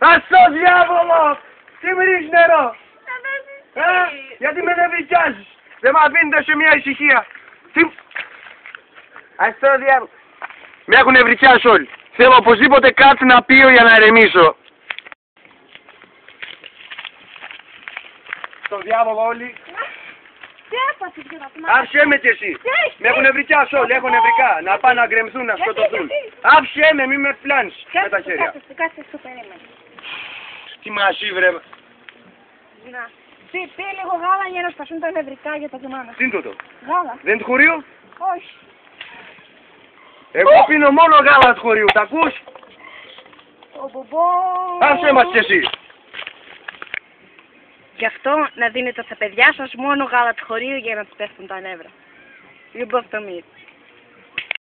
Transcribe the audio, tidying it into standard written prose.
Ας το διάβολο! Τι μ' ρίχνεις νερό! Γιατί με νευριάζεις! Δεν μ' αφήνετε σε μια ησυχία! Τι... Ας το διάβολο! Με έχουν νευριάσει όλοι! Θέλω οπωσδήποτε κάτι να πιω για να ηρεμήσω! Στο διάβολο όλοι! Τι έπαθες για να θυμάσαι? Άφησέ με κι εσύ! Με έχουν νευριάσει όλοι! Έχω νευρικά! Να πάνε να γκρεμθούν, να σκοτωθούν! Άφησέ με, μη με πλάνεις με τα χέρια! Κάτσε στο περίμενε. Τι μασί βρε! Να. Πει λίγο γάλα για να σπασούν τα νευρικά για τα ζυμάνα. Τι είναι τούτο? Γάλα. Δεν είναι του χωρίου? Όχι. Εγώ πίνω μόνο γάλα του χωρίου, τα ακούς? Άφησέ μας κι εσύ! Γι' αυτό να δίνετε στα παιδιά σας μόνο γάλα του χωρίου για να τους πέφτουν τα νεύρα. You both to me.